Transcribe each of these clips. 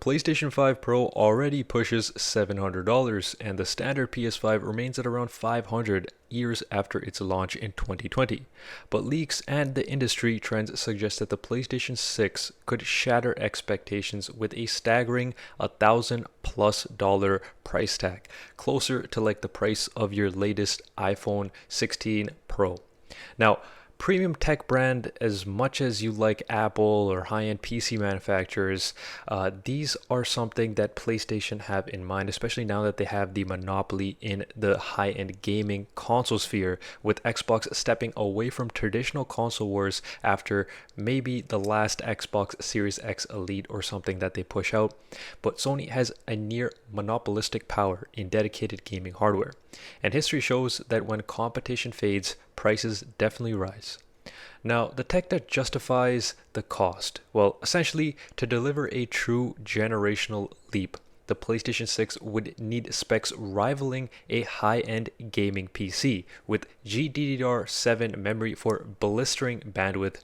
PlayStation 5 Pro already pushes $700 and the standard PS5 remains at around $500 years after its launch in 2020. But leaks and the industry trends suggest that the PlayStation 6 could shatter expectations with a staggering $1,000+ price tag, closer to like the price of your latest iPhone 16 Pro. Now, premium tech brand, as much as you like Apple or high-end PC manufacturers, these are something that PlayStation have in mind, especially now that they have the monopoly in the high-end gaming console sphere, with Xbox stepping away from traditional console wars after maybe the last Xbox Series X Elite or something that they push out. But Sony has a near monopolistic power in dedicated gaming hardware. And history shows that when competition fades, prices definitely rise. Now, the tech that justifies the cost, well, essentially, to deliver a true generational leap, the PlayStation 6 would need specs rivaling a high-end gaming PC with GDDR7 memory for blistering bandwidth,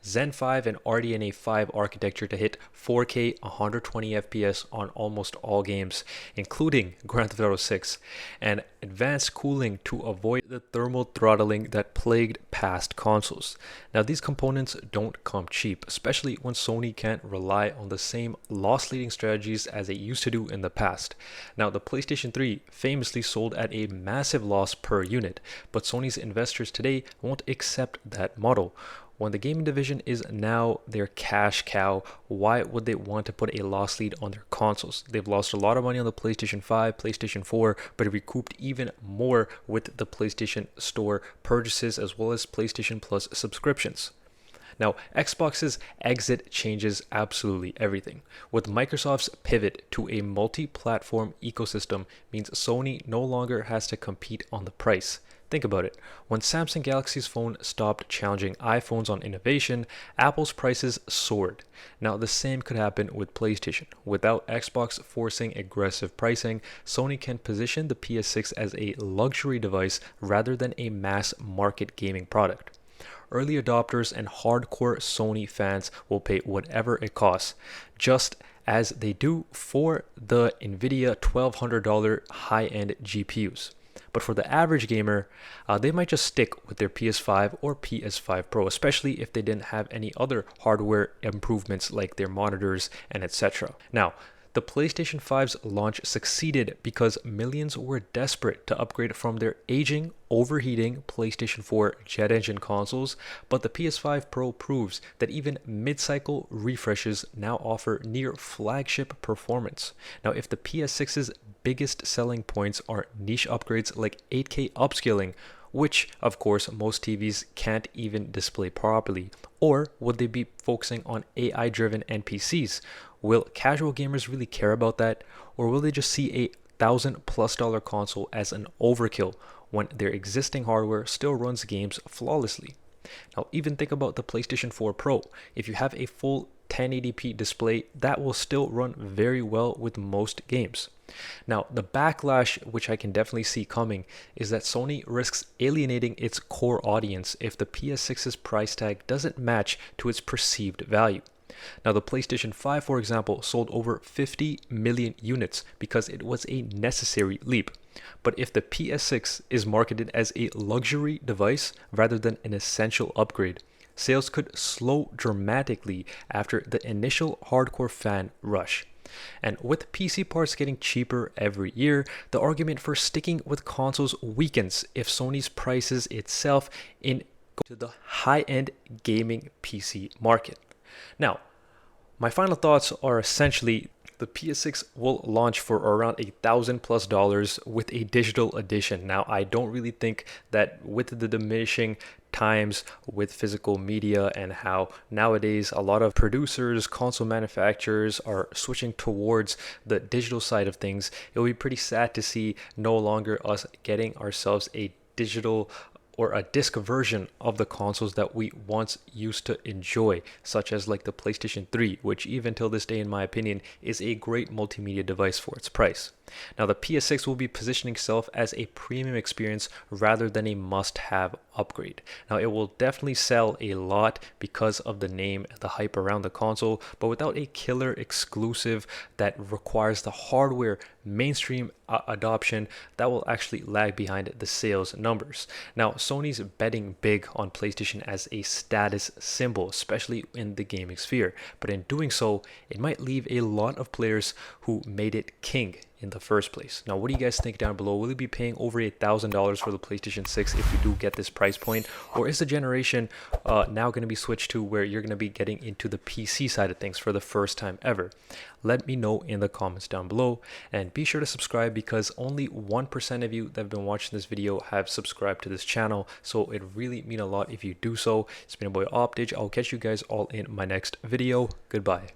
Zen 5 and RDNA 5 architecture to hit 4K 120 FPS on almost all games, including Grand Theft Auto 6, and advanced cooling to avoid the thermal throttling that plagued past consoles. Now, these components don't come cheap, especially when Sony can't rely on the same loss-leading strategies as it used to do in the past. Now, the PlayStation 3 famously sold at a massive loss per unit, but Sony's investors today won't accept that model. When the gaming division is now their cash cow, why would they want to put a loss lead on their consoles? They've lost a lot of money on the PlayStation 5, PlayStation 4, but recouped even more with the PlayStation Store purchases as well as PlayStation Plus subscriptions. Now, Xbox's exit changes absolutely everything. With Microsoft's pivot to a multi-platform ecosystem means Sony no longer has to compete on the price. Think about it. When Samsung Galaxy's phone stopped challenging iPhones on innovation, Apple's prices soared. Now, the same could happen with PlayStation. Without Xbox forcing aggressive pricing, Sony can position the PS6 as a luxury device rather than a mass market gaming product. Early adopters and hardcore Sony fans will pay whatever it costs, just as they do for the Nvidia $1,200 high-end GPUs. But for the average gamer, they might just stick with their PS5 or PS5 Pro, especially if they didn't have any other hardware improvements like their monitors and etc. Now, the PlayStation 5's launch succeeded because millions were desperate to upgrade from their aging, overheating PlayStation 4 jet engine consoles, but the PS5 Pro proves that even mid-cycle refreshes now offer near flagship performance. Now, if the PS6's biggest selling points are niche upgrades like 8K upscaling, which of course most TVs can't even display properly, or would they be focusing on AI-driven NPCs? Will casual gamers really care about that, or will they just see a $1,000+ console as an overkill when their existing hardware still runs games flawlessly? Now, even think about the PlayStation 4 Pro. If you have a full 1080p display, that will still run very well with most games. Now, the backlash, which I can definitely see coming, is that Sony risks alienating its core audience if the PS6's price tag doesn't match to its perceived value. Now, the PlayStation 5, for example, sold over 50 million units because it was a necessary leap. But if the PS6 is marketed as a luxury device rather than an essential upgrade, sales could slow dramatically after the initial hardcore fan rush. And with PC parts getting cheaper every year, the argument for sticking with consoles weakens if Sony's prices itself into the high-end gaming PC market. Now, my final thoughts are essentially the PS6 will launch for around $1,000+ with a digital edition. Now, I don't really think that with the diminishing times with physical media and how nowadays a lot of producers, console manufacturers are switching towards the digital side of things, it will be pretty sad to see no longer us getting ourselves a digital or a disc version of the consoles that we once used to enjoy, such as like the PlayStation 3, which even till this day, in my opinion, is a great multimedia device for its price. Now, the PS6 will be positioning itself as a premium experience rather than a must-have upgrade. Now, it will definitely sell a lot because of the name and the hype around the console, but without a killer exclusive that requires the hardware mainstream adoption, that will actually lag behind the sales numbers. Now, Sony's betting big on PlayStation as a status symbol, especially in the gaming sphere, but in doing so, it might leave a lot of players who made it king in the first place. Now, what do you guys think down below? Will you be paying over $1,000 for the PlayStation 6 if you do get this price point? Or is the generation now going to be switched to where you're going to be getting into the PC side of things for the first time ever? Let me know in the comments down below, and be sure to subscribe because only 1% of you that have been watching this video have subscribed to this channel, so it really means a lot if you do so. It's been your boy Optage. I'll catch you guys all in my next video. Goodbye.